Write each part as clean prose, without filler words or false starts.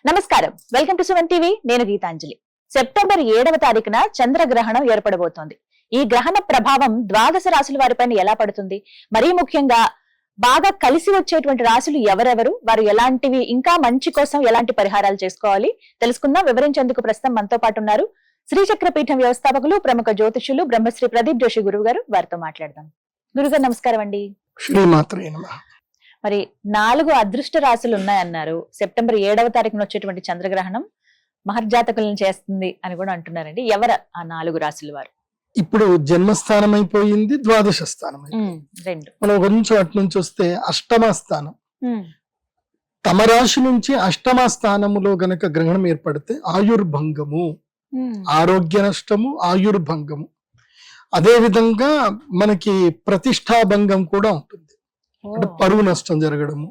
నమస్కారం, welcome to Suman TV. నేను Gitanjali. September 7వ తారీఖున చంద్రగ్రహణం ఏర్పడబోతోంది. ఈ గ్రహణ ప్రభావం ద్వాదశ రాశుల వారిపైన ఎలా పడుతుంది, మరీ ముఖ్యంగా బాగా కలిసి వచ్చేటువంటి రాశులు ఎవరెవరు, వారు ఎలాంటివి, ఇంకా మంచి కోసం ఎలాంటి పరిహారాలు చేసుకోవాలి తెలుసుకుందాం. వివరించేందుకు ప్రస్తుతం మనతో పాటు ఉన్నారు శ్రీచక్రపీఠం వ్యవస్థాపకులు, ప్రముఖ జ్యోతిషులు బ్రహ్మశ్రీ ప్రదీప్ జోషి గురువు గారు. వారితో మాట్లాడదాం. గురుగారు నమస్కారం అండి. శ్రీమాత్రే నమః. మరి 4 అదృష్ట రాశులు ఉన్నాయన్నారు. సెప్టెంబర్ 7వ తారీఖున వచ్చేటువంటి చంద్రగ్రహణం మహర్జాతకులను చేస్తుంది అని కూడా అంటున్నారండి. ఎవరు ఆ 4 రాశుల వారు? ఇప్పుడు జన్మస్థానం అయిపోయింది, ద్వాదశ స్థానం రెండు. మనం కొంచెం అటు నుంచి వస్తే అష్టమ స్థానం. తమ రాశి నుంచి అష్టమ స్థానములో గనక గ్రహణం ఏర్పడితే ఆయుర్భంగము, ఆరోగ్య నష్టము, ఆయుర్భంగము. అదే విధంగా మనకి ప్రతిష్టాభంగం కూడా ఉంటుంది. అంటే పరువు నష్టం జరగడము,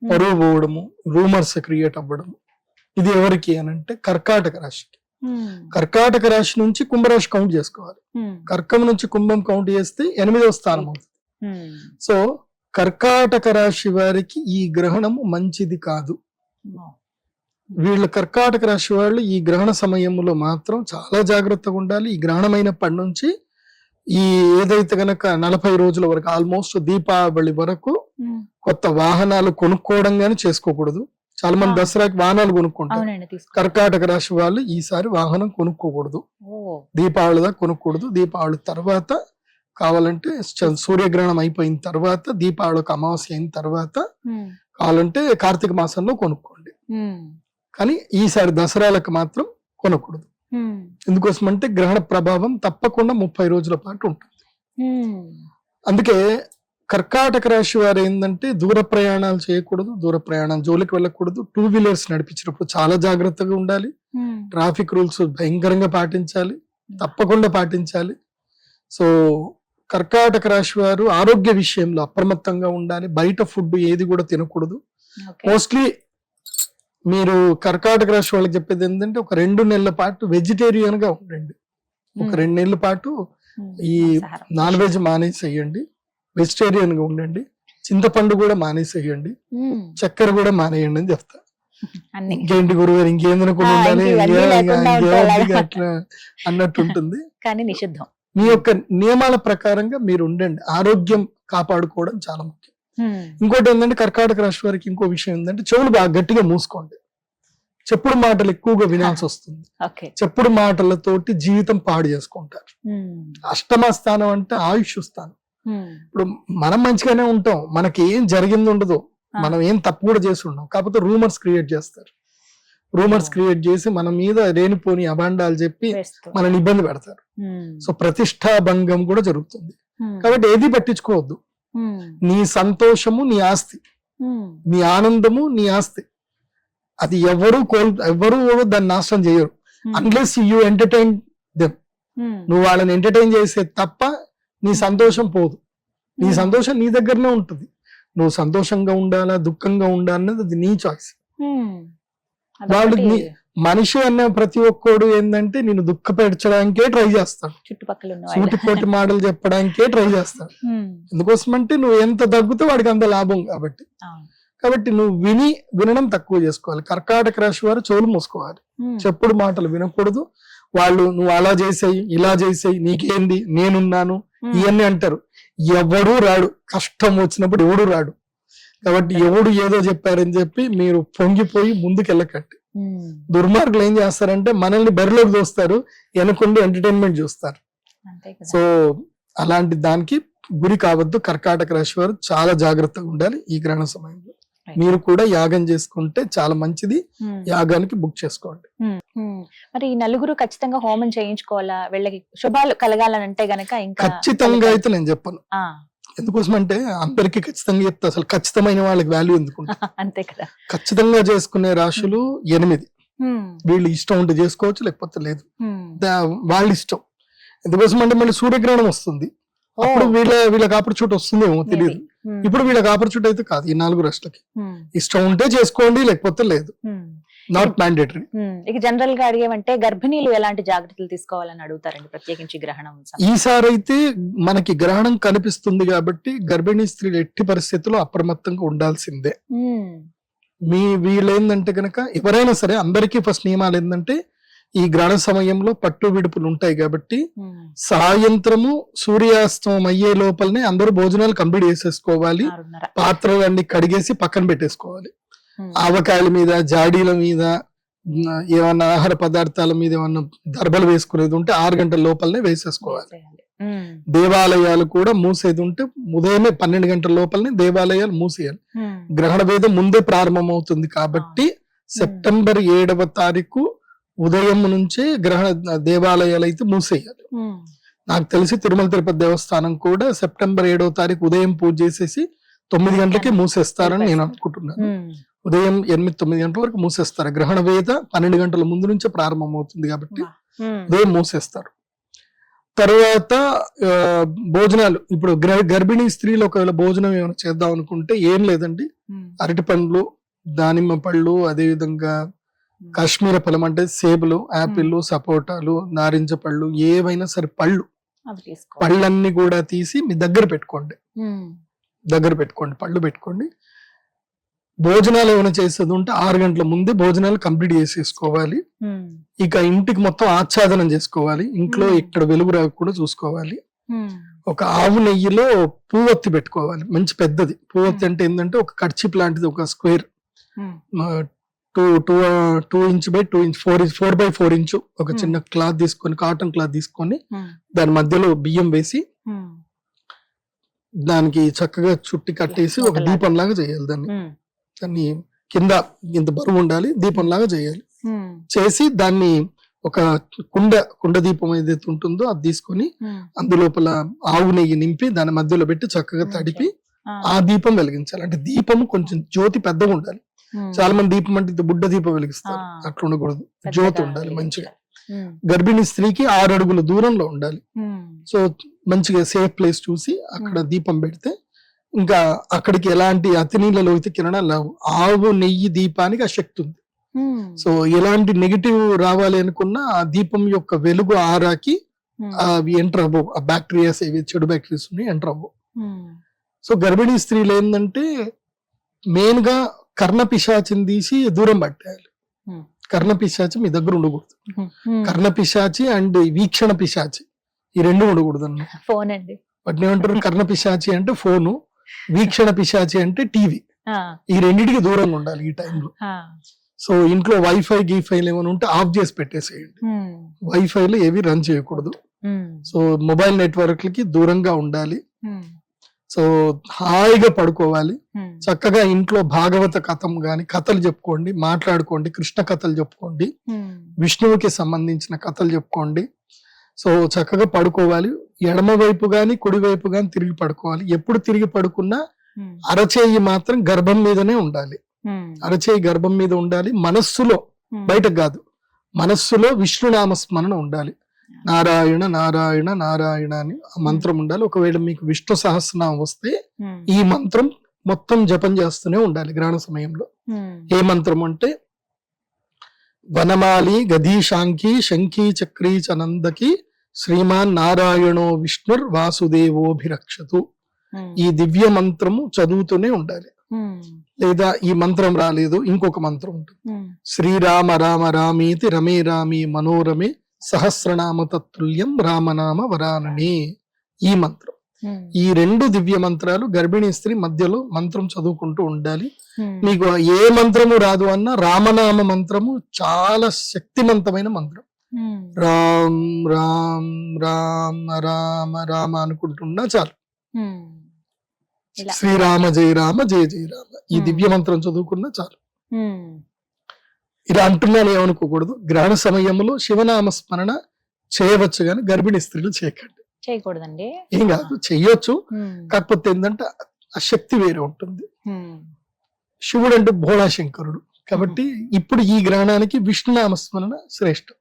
పరువు పోవడము, రూమర్స్ క్రియేట్ అవ్వడము. ఇది ఎవరికి అని అంటే కర్కాటక రాశికి. కర్కాటక రాశి నుంచి కుంభరాశి కౌంట్ చేసుకోవాలి. కర్కం నుంచి కుంభం కౌంట్ చేస్తే 8వ స్థానం అవుతుంది. సో కర్కాటక రాశి వారికి ఈ గ్రహణము మంచిది కాదు. వీళ్ళ కర్కాటక రాశి వాళ్ళు ఈ గ్రహణ సమయంలో మాత్రం చాలా జాగ్రత్తగా ఉండాలి. ఈ గ్రహణమైనప్పటి నుంచి ఈ ఏదైతే గనక 40 రోజుల వరకు, ఆల్మోస్ట్ దీపావళి వరకు కొత్త వాహనాలు కొనుక్కోవడం గానీ చేసుకోకూడదు. చాలా మంది దసరాకి వాహనాలు కొనుక్కుంటారు. కర్కాటక రాశి వాళ్ళు ఈసారి వాహనం కొనుక్కోకూడదు. దీపావళి దాకా కొనుక్కూడదు. దీపావళి తర్వాత కావాలంటే సూర్యగ్రహణం అయిపోయిన తర్వాత, దీపావళికి అమావాస్య అయిన తర్వాత కావాలంటే కార్తీక మాసంలో కొనుక్కోండి. కానీ ఈసారి దసరాలకు మాత్రం కొనకూడదు. ఎందుకోసం అంటే గ్రహణ ప్రభావం తప్పకుండా 30 రోజుల పాటు ఉంటుంది. అందుకే కర్కాటక రాశి వారు ఏంటంటే దూర ప్రయాణాలు చేయకూడదు, దూర ప్రయాణాలు జోలికి వెళ్ళకూడదు. 2 వీలర్స్ నడిపించినప్పుడు చాలా జాగ్రత్తగా ఉండాలి. ట్రాఫిక్ రూల్స్ భయంకరంగా పాటించాలి, తప్పకుండా పాటించాలి. సో కర్కాటక రాశి వారు ఆరోగ్య విషయంలో అప్రమత్తంగా ఉండాలి. బయట ఫుడ్ ఏది కూడా తినకూడదు. మోస్ట్లీ మీరు కర్కాటక రాశి వాళ్ళకి చెప్పేది ఏంటంటే ఒక 2 నెలల పాటు వెజిటేరియన్ గా ఉండండి. ఒక 2 నెలల పాటు ఈ నాన్ వెజ్ మానేసేయండి, వెజిటేరియన్ గా ఉండండి. చింతపండు కూడా మానేసేయండి, చక్కెర కూడా మానేయండి అని చెప్తా. ఇంకేంటి గురుగారు ఇంకేం తినకుండా ఉండాలి అట్లా అన్నట్టు ఉంటుంది. కానీ నిషిద్ధం. మీ యొక్క నియమాల ప్రకారంగా మీరు ఉండండి. ఆరోగ్యం కాపాడుకోవడం చాలా ముఖ్యం. ఇంకోటి ఏంటంటే కర్కాటక రాశి వారికి ఇంకో విషయం ఏంటంటే చెవులు బాగా గట్టిగా మూసుకోండి. చెప్పుడు మాటలు ఎక్కువగా వినాల్సి వస్తుంది. చెప్పుడు మాటలతోటి జీవితం పాడు చేసుకుంటారు. అష్టమ స్థానం అంటే ఆయుష్ స్థానం. ఇప్పుడు మనం మంచిగానే ఉంటాం, మనకి ఏం జరిగింది ఉండదు, మనం ఏం తప్పు కూడా చేసి ఉన్నాం. కాకపోతే రూమర్స్ క్రియేట్ చేస్తారు. రూమర్స్ క్రియేట్ చేసి మన మీద లేనిపోని అభాండాలు చెప్పి మనల్ని ఇబ్బంది పెడతారు. సో ప్రతిష్టాభంగం కూడా జరుగుతుంది. కాబట్టి ఏది పట్టించుకోవద్దు. నీ సంతోషము నీ ఆస్తి, నీ ఆనందము నీ ఆస్తి. అది ఎవరు దాన్ని నాశనం చేయరు. Unless you entertain them. నువ్వు వాళ్ళని ఎంటర్టైన్ చేసే తప్ప నీ సంతోషం పోదు. నీ సంతోషం నీ దగ్గరనే ఉంటుంది. నువ్వు సంతోషంగా ఉండాలా దుఃఖంగా ఉండాలనేది అది నీ చాయిస్. వాళ్ళు మనిషి అనే ప్రతి ఒక్కడు ఏంటంటే నేను దుఃఖపెట్టడానికే ట్రై చేస్తాడు, సూటిపోటి మాటలు చెప్పడానికే ట్రై చేస్తాడు. ఎందుకోసం అంటే నువ్వు ఎంత దగ్గుతో వాడికి అంత లాభం కాబట్టి నువ్వు వినడం తక్కువ చేసుకోవాలి. కర్కాటక రాశి వారు చెవులు మూసుకోవాలి, చెప్పుడు మాటలు వినకూడదు. వాళ్ళు నువ్వు అలా చేసేయి, ఇలా చేసేయి, నీకేంది, నేనున్నాను, ఇవన్నీ అంటారు. ఎవడూ రాడు, కష్టం వచ్చినప్పుడు ఎవడు రాడు. కాబట్టి ఎవడు ఏదో చెప్పారని చెప్పి మీరు పొంగిపోయి ముందుకు వెళ్ళకండి. దుర్మార్గులు ఏం చేస్తారంటే మనల్ని బరిలోకి దోస్తారు, వెనకుండి ఎంటర్టైన్మెంట్ చూస్తారు. సో అలాంటి దానికి గురి కావద్దు. కర్కాటక రాశి వారు చాలా జాగ్రత్తగా ఉండాలి ఈ గ్రహణ సమయంలో. మీరు కూడా యాగం చేసుకుంటే చాలా మంచిది. యాగానికి బుక్ చేసుకోండి. మరి ఈ 4 ఖచ్చితంగా హోమం చేయించుకోవాలా? వీళ్ళకి శుభాలు కలగాలంటే గనక ఇంకా ఖచ్చితంగా అయితే నేను చెప్పను. ఎందుకోసం అంటే అందరికి ఖచ్చితంగా చెప్తా. అసలు ఖచ్చితమైన వాళ్ళకి వాల్యూ ఎందుకు? అంతే కదా. ఖచ్చితంగా చేసుకునే రాశులు 8. వీళ్ళు ఇష్టం ఉంటే చేసుకోవచ్చు, లేకపోతే లేదు, వాళ్ళ ఇష్టం. ఎందుకోసం అంటే మళ్ళీ సూర్యగ్రహణం వస్తుంది, అప్పుడు వీళ్ళకి ఆపర్చునిటీ వస్తుందేమో తెలియదు. ఇప్పుడు వీళ్ళకి ఆపర్చునిటీ అయితే కాదు. ఈ 4 రాష్ట్రాలకి ఇష్టం ఉంటే చేసుకోండి, లేకపోతే లేదు. Not mandatory. ఇక జనరల్ గా అడిగేమంటే గర్భిణీలు ఎలాంటి జాగ్రత్తలు తీసుకోవాలని అడుగుతారండి, ప్రత్యేకించి గ్రహణం. ఈసారి అయితే మనకి గ్రహణం కనిపిస్తుంది కాబట్టి గర్భిణీ స్త్రీలు ఎట్టి పరిస్థితుల్లో అప్రమత్తంగా ఉండాల్సిందే. వీళ్ళు ఏంటంటే కనుక ఎవరైనా సరే అందరికీ ఫస్ట్ నియమాలు ఏంటంటే ఈ గ్రహణ సమయంలో పట్టు విడుపులు ఉంటాయి కాబట్టి సాయంత్రము సూర్యాస్తమం అయ్యే లోపలనే అందరూ భోజనాలు కంప్లీట్ చేసేసుకోవాలి, పాత్రలన్నీ కడిగేసి పక్కన పెట్టేసుకోవాలి. ఆవకాయల మీద, జాడీల మీద, ఏమన్నా ఆహార పదార్థాల మీద ఏమన్నా దర్బలు వేసుకునేది ఉంటే 6 గంటల లోపలనే వేసేసుకోవాలి. దేవాలయాలు కూడా మూసేది ఉంటే ఉదయమే 12 గంటల లోపలనే దేవాలయాలు మూసేయాలి. గ్రహణ వేదం ముందే ప్రారంభం అవుతుంది కాబట్టి సెప్టెంబర్ 7వ తారీఖు ఉదయం నుంచే గ్రహణ దేవాలయాలు అయితే మూసేయాలి. నాకు తెలిసి తిరుమల తిరుపతి దేవస్థానం కూడా సెప్టెంబర్ 7వ తారీఖు ఉదయం పూజ చేసేసి 9 గంటలకే మూసేస్తారని నేను అనుకుంటున్నాను. ఉదయం 8-9 గంటల వరకు మూసేస్తారు. గ్రహణ వేద 12 గంటల ముందు నుంచే ప్రారంభం అవుతుంది కాబట్టి ఉదయం మూసేస్తారు. తర్వాత భోజనాలు ఇప్పుడు గర్భిణీ స్త్రీలు ఒకవేళ భోజనం ఏమైనా చేద్దాం అనుకుంటే ఏం లేదండి, అరటి పండ్లు, దానిమ్మ పళ్ళు, అదే విధంగా కాశ్మీర ఫలం అంటే సేబులు, యాపిల్, సపోటాలు, నారింజ పళ్ళు, ఏవైనా సరే పళ్ళన్నీ కూడా తీసి మీ దగ్గర పెట్టుకోండి. పళ్ళు పెట్టుకోండి. భోజనాలు ఏమైనా చేసేది ఉంటే 6 గంటల ముందే భోజనాలు కంప్లీట్ చేసేసుకోవాలి. ఇక ఇంటికి మొత్తం ఆచ్ఛాదనం చేసుకోవాలి. ఇంట్లో ఇక్కడ వెలుగు రాకుండా చూసుకోవాలి. ఒక ఆవు నెయ్యిలో పువ్వొత్తి పెట్టుకోవాలి, మంచి పెద్దది. పువ్వొత్తి అంటే ఏంటంటే ఒక కర్చీప్ లాంటిది, ఒక square 2 inch by 2 inch 4 inch ఒక చిన్న క్లాత్ తీసుకొని, కాటన్ క్లాత్ తీసుకొని దాని మధ్యలో బియ్యం వేసి దానికి చక్కగా చుట్టి కట్టేసి ఒక దీపం లాగా చేయాలి. దాన్ని కింద ఇంత బరువు ఉండాలి, దీపం లాగా చేయాలి. చేసి దాన్ని ఒక కుండ దీపం ఏదైతే ఉంటుందో అది తీసుకొని అందులోపల ఆవు నెయ్యి నింపి దాని మధ్యలో పెట్టి చక్కగా తడిపి ఆ దీపం వెలిగించాలి. అంటే దీపం కొంచెం జ్యోతి పెద్దగా ఉండాలి. చాలా మంది దీపం అంటే బుడ్డ దీపం వెలిగిస్తారు, అట్లా ఉండకూడదు. జ్యోతి ఉండాలి మంచిగా. గర్భిణీ స్త్రీకి 6 అడుగుల దూరంలో ఉండాలి. సో మంచిగా సేఫ్ ప్లేస్ చూసి అక్కడ దీపం పెడితే ఇంకా అక్కడికి ఎలాంటి అతి నీళ్ళ లోకి కిరణాలు లేవు. ఆవు నెయ్యి దీపానికి ఆ శక్తి ఉంది. సో ఎలాంటి నెగిటివ్ రావాలి అనుకున్నా ఆ దీపం యొక్క వెలుగు ఆరాకి అవి ఎంటర్ అవ్వవు. ఆ బ్యాక్టీరియాస్ ఏవి చెడు బ్యాక్టీరియాస్ ఉన్నాయి ఎంటర్ అవ్వవు. సో గర్భిణీ స్త్రీలు ఏంటంటే మెయిన్ గా కర్ణ పిశాచిని తీసి దూరం పట్టేయాలి. కర్ణ పిశాచి మీ దగ్గర ఉండకూడదు. కర్ణ పిశాచి అండ్ వీక్షణ పిశాచి ఈ 2 ఉండకూడదు అన్న. ఫోన్ అండి వాటిని ఏమంటారు? కర్ణ పిశాచి అంటే ఫోను, వీక్షణ పిశాచి అంటే టీవీ. ఈ రెండింటికి దూరంగా ఉండాలి ఈ టైంలో. సో ఇంట్లో వైఫై గీఫైలు ఏమైనా ఉంటే ఆఫ్ చేసి పెట్టేసేయండి. వైఫైలు ఏవి రన్ చేయకూడదు. సో మొబైల్ నెట్వర్క్లకి దూరంగా ఉండాలి. సో హాయిగా పడుకోవాలి. చక్కగా ఇంట్లో భాగవత కథం గాని కథలు చెప్పుకోండి, మాట్లాడుకోండి, కృష్ణ కథలు చెప్పుకోండి, విష్ణువుకి సంబంధించిన కథలు చెప్పుకోండి. సో చక్కగా పడుకోవాలి. ఎడమ వైపు గాని కుడి వైపు గాని తిరిగి పడుకోవాలి. ఎప్పుడు తిరిగి పడుకున్నా అరచేయి మాత్రం గర్భం మీదనే ఉండాలి. అరచేయి గర్భం మీద ఉండాలి. మనస్సులో, బయటకు కాదు, మనస్సులో విష్ణునామ స్మరణ ఉండాలి. నారాయణ నారాయణ నారాయణ అని ఆ మంత్రం ఉండాలి. ఒకవేళ మీకు విష్ణు సహస్రనామం వస్తే ఈ మంత్రం మొత్తం జపం చేస్తూనే ఉండాలి గ్రహణ సమయంలో. ఏ మంత్రం అంటే వనమాలి గదీశాంకి శంఖీ చక్రీ చనందకి శ్రీమాన్ నారాయణో విష్ణుర్ వాసుదేవోభిరక్షతు. ఈ దివ్య మంత్రము చదువుతూనే ఉండాలి. లేదా ఈ మంత్రం రాలేదు ఇంకొక మంత్రం ఉంటుంది. శ్రీరామ రామ రామీతి రమే రామి మనోరమే సహస్రనామ తత్తుల్యం రామనామ వరాననే. ఈ మంత్రం, ఈ 2 దివ్య మంత్రాలు గర్భిణీ స్త్రీ మధ్యలో మంత్రం చదువుకుంటూ ఉండాలి. మీకు ఏ మంత్రము రాదు అన్న రామనామ మంత్రము చాలా శక్తివంతమైన మంత్రం. రామ్ రామ్ రామ రామ రామ అనుకుంటున్నా చాలు. శ్రీరామ జయ రామ జయ జయ రామ ఈ దివ్య మంత్రం చదువుకున్నా చాలు. ఇలా అంటున్నాను ఏమనుకోకూడదు. గ్రహణ సమయంలో శివనామ స్మరణ చేయవచ్చు కానీ గర్భిణీ స్త్రీలు చేయకండి. చేయకూడదండి. ఏం కాదు, చెయ్యొచ్చు. కాకపోతే ఏంటంటే ఆ శక్తి వేరే ఉంటుంది. శివుడు అంటే భోళాశంకరుడు కాబట్టి ఇప్పుడు ఈ గ్రహణానికి విష్ణునామ స్మరణ శ్రేష్టం.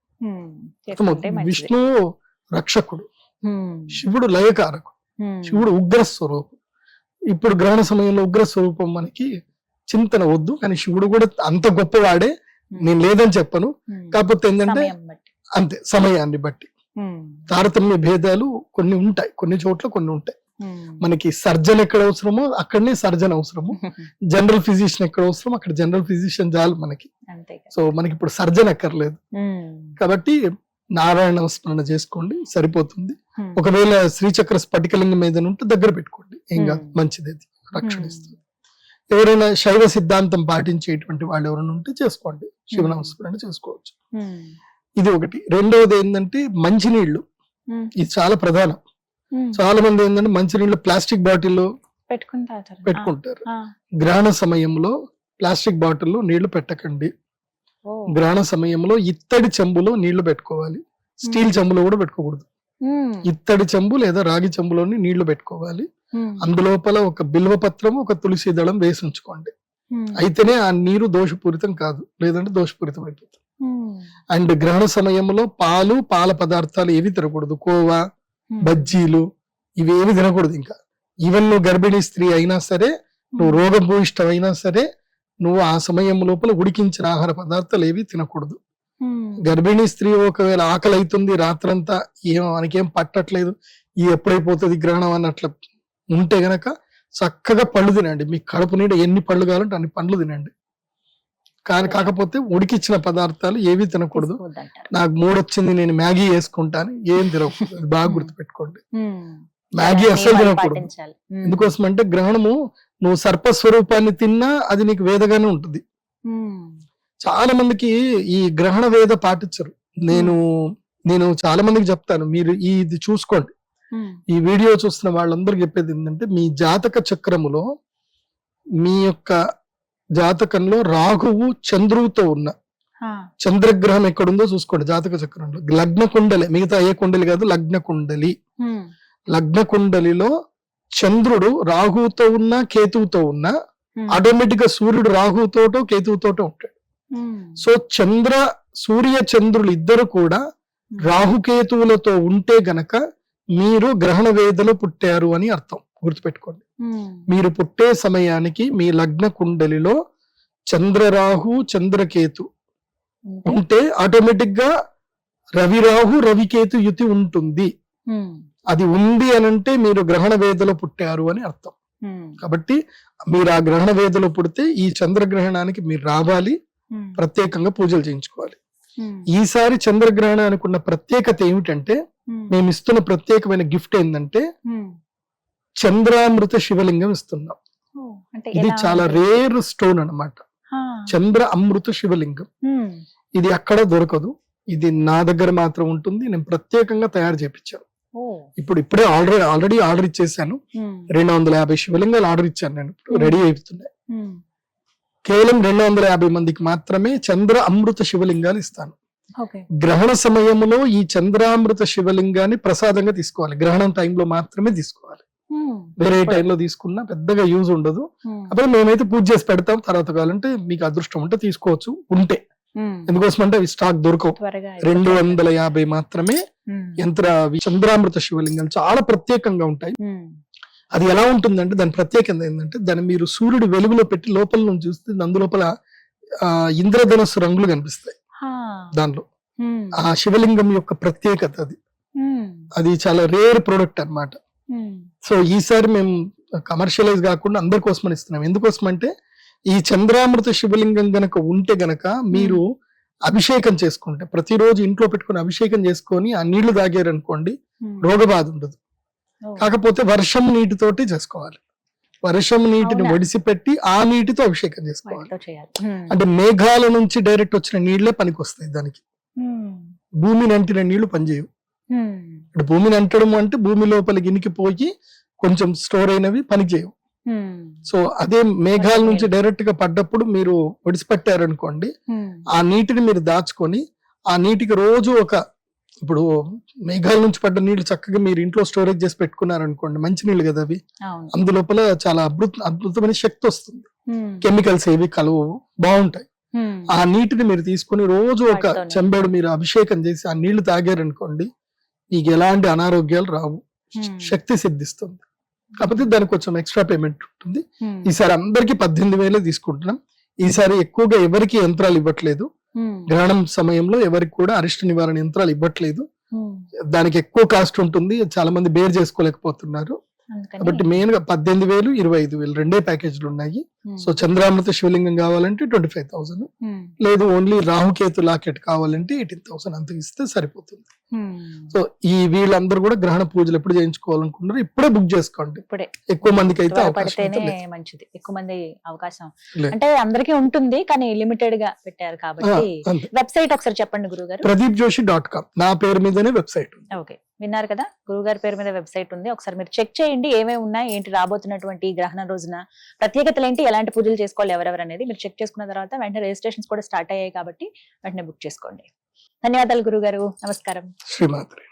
విష్ణు రక్షకుడు, శివుడు లయకారకుడు, శివుడు ఉగ్ర స్వరూపం. ఇప్పుడు గ్రహణ సమయంలో ఉగ్ర స్వరూపం మనకి చింతన వద్దు, కానీ శివుడు కూడా అంత గొప్పవాడే, నేను లేదని చెప్పను. కాకపోతే ఏంటంటే అంతే సమయాన్ని బట్టి తారతమ్య భేదాలు కొన్ని ఉంటాయి, కొన్ని చోట్ల కొన్ని ఉంటాయి. మనకి సర్జన్ ఎక్కడ అవసరమో అక్కడనే సర్జన్ అవసరము, జనరల్ ఫిజిషియన్ ఎక్కడ అవసరం అక్కడ జనరల్ ఫిజిషియన్ చాలు మనకి. అంతే కదా. సో మనకి ఇప్పుడు సర్జన్ అక్కర్లేదు కాబట్టి నారాయణ స్మరణ చేసుకోండి సరిపోతుంది. ఒకవేళ శ్రీచక్ర స్ఫటికలింగం మీద ఉంటే దగ్గర పెట్టుకోండి, ఏం కాదు, మంచిది, అది రక్షణ ఇస్తుంది. ఎవరైనా శైవ సిద్ధాంతం పాటించేటువంటి వాళ్ళు ఎవరైనా ఉంటే చేసుకోండి, శివనామస్మరణ చేసుకోవచ్చు. ఇది ఒకటి. రెండవది ఏంటంటే మంచినీళ్లు, ఇది చాలా ప్రధానం. చాలా మంది ఏంటంటే మంచినీళ్ళు ప్లాస్టిక్ బాటిల్లో పెట్టుకుంటారు. గ్రహణ సమయంలో ప్లాస్టిక్ బాటిల్లో నీళ్లు పెట్టకండి. గ్రహణ సమయంలో ఇత్తడి చెంబులో నీళ్లు పెట్టుకోవాలి, స్టీల్ చెంబులో కూడా పెట్టుకోకూడదు. ఇత్తడి చెంబు లేదా రాగి చెంబులోని నీళ్లు పెట్టుకోవాలి. అందులోపల ఒక బిల్వ పత్రం ఒక తులసి దళం వేసి ఉంచుకోండి, అయితేనే ఆ నీరు దోషపూరితం కాదు, లేదంటే దోషపూరితం అయిపోతుంది. అండ్ గ్రహణ సమయంలో పాలు పాల పదార్థాలు ఏవి తినకూడదు, కోవా బజ్జీలు ఇవేవి తినకూడదు. ఇంకా ఈవెన్ నువ్వు గర్భిణీ స్త్రీ అయినా సరే, నువ్వు రోగభూయిష్టం అయినా సరే, నువ్వు ఆ సమయం లోపల ఉడికించిన ఆహార పదార్థాలు ఏవి తినకూడదు. గర్భిణీ స్త్రీ ఒకవేళ ఆకలి అవుతుంది రాత్రంతా, మనకేం పట్టట్లేదు, ఈ ఎప్పుడైపోతుంది గ్రహణం అన్నట్లు ఉంటే గనక చక్కగా పళ్ళు తినండి. మీ కడుపు నిండా ఎన్ని పళ్ళు కావాలంటే అన్ని పండ్లు తినండి. కాకపోతే ఉడికిచ్చిన పదార్థాలు ఏవి తినకూడదు. నాకు మూడొచ్చింది నేను మ్యాగీ వేసుకుంటాను, ఏం తినకూడదు, బాగా గుర్తుపెట్టుకోండి. మ్యాగీ అస్సలు తినకూడదు. ఎందుకోసం అంటే గ్రహణము నువ్వు సర్పస్వరూపాన్ని తిన్నా అది నీకు వేదగానే ఉంటుంది. చాలా మందికి ఈ గ్రహణ వేద పాటించరు. నేను చాలా మందికి చెప్తాను, మీరు ఇది చూసుకోండి. ఈ వీడియో చూస్తున్న వాళ్ళందరూ చెప్పేది ఏంటంటే, మీ జాతక చక్రములో మీ యొక్క జాతకంలో రాహువు చంద్రువుతో ఉన్న చంద్రగ్రహం ఎక్కడుందో చూసుకోండి. జాతక చక్రంలో లగ్న కుండలి, మిగతా ఏ కుండలి కాదు, లగ్న కుండలి. లగ్న కుండలిలో చంద్రుడు రాహువుతో ఉన్నా కేతువుతో ఉన్నా ఆటోమేటిక్ గా సూర్యుడు రాహుతోటో కేతువుతోటో ఉంటాడు. సో సూర్య చంద్రులు ఇద్దరు కూడా రాహుకేతువులతో ఉంటే గనక మీరు గ్రహణ వేదలో పుట్టారు అని అర్థం, గుర్తుపెట్టుకోండి. మీరు పుట్టే సమయానికి మీ లగ్న కుండలిలో చంద్రరాహు చంద్రకేతు ఉంటే ఆటోమేటిక్ గా రవిరాహు రవికేతు యుతి ఉంటుంది. అది ఉంది అనంటే మీరు గ్రహణ వేదలో పుట్టారు అని అర్థం. కాబట్టి మీరు ఆ గ్రహణ వేదలో పుడితే ఈ చంద్రగ్రహణానికి మీరు రావాలి, ప్రత్యేకంగా పూజలు చేయించుకోవాలి. ఈసారి చంద్రగ్రహణానికి ఉన్న ప్రత్యేకత ఏమిటంటే, మేము ఇస్తున్న ప్రత్యేకమైన గిఫ్ట్ ఏంటంటే చంద్రామృత శివలింగం ఇస్తున్నాం. ఇది చాలా రేర్ స్టోన్ అన్నమాట. చంద్ర అమృత శివలింగం ఇది అక్కడ దొరకదు, ఇది నా దగ్గర మాత్రం ఉంటుంది. నేను ప్రత్యేకంగా తయారు చేయించాను. ఇప్పుడే ఆల్రెడీ ఆర్డర్ ఇచ్చేసాను. 250 శివలింగాలు ఆర్డర్ ఇచ్చాను, నేను రెడీ అయిపోతున్నాయి. కేవలం 250 మందికి మాత్రమే చంద్ర అమృత శివలింగాలు ఇస్తాను. గ్రహణ సమయంలో ఈ చంద్రామృత శివలింగాన్ని ప్రసాదంగా తీసుకోవాలి. గ్రహణం టైంలో మాత్రమే తీసుకోవాలి, వేరే టైంలో తీసుకున్నా పెద్దగా యూజ్ ఉండదు. అప్పుడు మేమైతే పూజ చేసి పెడతాం, తర్వాత కావాలంటే మీకు అదృష్టం ఉంటే తీసుకోవచ్చు. ఉంటే ఎందుకోసం అంటే అవి స్టాక్ దొరకవు. 250 మాత్రమే చంద్రామృత శివలింగాలు చాలా ప్రత్యేకంగా ఉంటాయి. అది ఎలా ఉంటుందంటే దాని ప్రత్యేకత ఏంటంటే, దాన్ని మీరు సూర్యుడు వెలుగులో పెట్టి లోపల నుంచి చూస్తే అందులోపల ఇంద్రధనస్సు రంగులు కనిపిస్తాయి. దానిలో ఆ శివలింగం యొక్క ప్రత్యేకత అది చాలా రేర్ ప్రోడక్ట్ అన్నమాట. సో ఈసారి మేము కమర్షియలైజ్ కాకుండా అందరి కోసం ఇస్తున్నాం. ఎందుకోసం అంటే ఈ చంద్రామృత శివలింగం గనక ఉంటే గనక మీరు అభిషేకం చేసుకుంటే, ప్రతిరోజు ఇంట్లో పెట్టుకుని అభిషేకం చేసుకొని ఆ నీళ్లు తాగారనుకోండి, రోగబాధ ఉండదు. కాకపోతే వర్షం నీటితోటి చేసుకోవాలి. వర్షం నీటిని ఒడిసిపెట్టి ఆ నీటితో అభిషేకం చేసుకోవాలి. అంటే మేఘాల నుంచి డైరెక్ట్ వచ్చిన నీళ్లే పనికి వస్తాయి దానికి. భూమిని అంటిన నీళ్లు పనిచేయవు. ఇప్పుడు భూమిని అంటడం అంటే భూమి లోపలికి ఇనికిపోయి కొంచెం స్టోర్ అయినవి పనిచేయవు. సో అదే మేఘాల నుంచి డైరెక్ట్ గా పడ్డప్పుడు మీరు ఒడిసిపెట్టారనుకోండి, ఆ నీటిని మీరు దాచుకొని ఆ నీటికి రోజు ఇప్పుడు మేఘాల నుంచి పడ్డ నీళ్లు చక్కగా మీరు ఇంట్లో స్టోరేజ్ చేసి పెట్టుకున్నారనుకోండి, మంచి నీళ్లు కదా అవి, అందులోపల చాలా అద్భుతమైన శక్తి వస్తుంది. కెమికల్స్ ఏవి కలవు, బాగుంటాయి. ఆ నీటిని మీరు తీసుకుని రోజు ఒక చెంబెడు మీరు అభిషేకం చేసి ఆ నీళ్లు తాగారనుకోండి, మీకు ఎలాంటి అనారోగ్యాలు రావు, శక్తి సిద్ధిస్తుంది. కాకపోతే దానికి కొంచెం ఎక్స్ట్రా పేమెంట్ ఉంటుంది. ఈసారి అందరికి 18,000 తీసుకుంటున్నాం. ఈసారి ఎక్కువగా ఎవరికి యంత్రాలు ఇవ్వట్లేదు. గ్రహణం సమయంలో ఎవరికి కూడా అరిష్ట నివారణ యంత్రాలు ఇవ్వట్లేదు. దానికి ఎక్కువ కాస్ట్ ఉంటుంది, చాలా మంది బేర్ చేసుకోలేకపోతున్నారు. అందుకని కాబట్టి మెయిన్ గా 18,000 25,000 రెండే ప్యాకేజీలు ఉన్నాయి. సో చంద్రామృత శివలింగం కావాలంటే 25,000, లేదు ఓన్లీ రాహుకేతు లాకెట్ కావాలంటే 18,000 అంత ఇస్తే సరిపోతుంది. సో ఈ వీళ్ళందరూ కూడా గ్రహణ పూజలు ఎప్పుడు చేయించుకోవాలనుకున్నారు ఇప్పుడే బుక్ చేసుకోండి. ఇప్పుడే ఎక్కువ మందికి అయితే అవకాశం అయితే పడితేనే లేదు. మంచిది. ఎక్కువ మంది అవకాశం లేదు. అంటే అందరికీ ఉంటుంది కానీ లిమిటెడ్ గా పెట్టారు కాబట్టి. అంతే. వెబ్సైట్ ఒకసారి చెప్పండి గురుగారు. pradeepjoshi.com నా పేరు మీదనే వెబ్సైట్ ఉంది. ఓకే, విన్నారు కదా, గురుగారి పేరు మీద వెబ్సైట్ ఉంది. ఒకసారి మీరు చెక్ చేయండి ఏమేమి ఉన్నాయి, ఏంటి రాబోతున్నటువంటి ఈ గ్రహణ రోజున ప్రత్యేకతలు ఏంటి, ఎలాంటి పూజలు చేసుకోవాలి ఎవరెవరు అనేది మీరు చెక్ చేసుకున్న తర్వాత వెంటనే రిజిస్ట్రేషన్స్ కూడా స్టార్ట్ అయ్యాయి కాబట్టి వెంటనే బుక్ చేసుకోండి. ధన్యవాదాలు గురుగారు, నమస్కారం. శ్రీమాత్రి.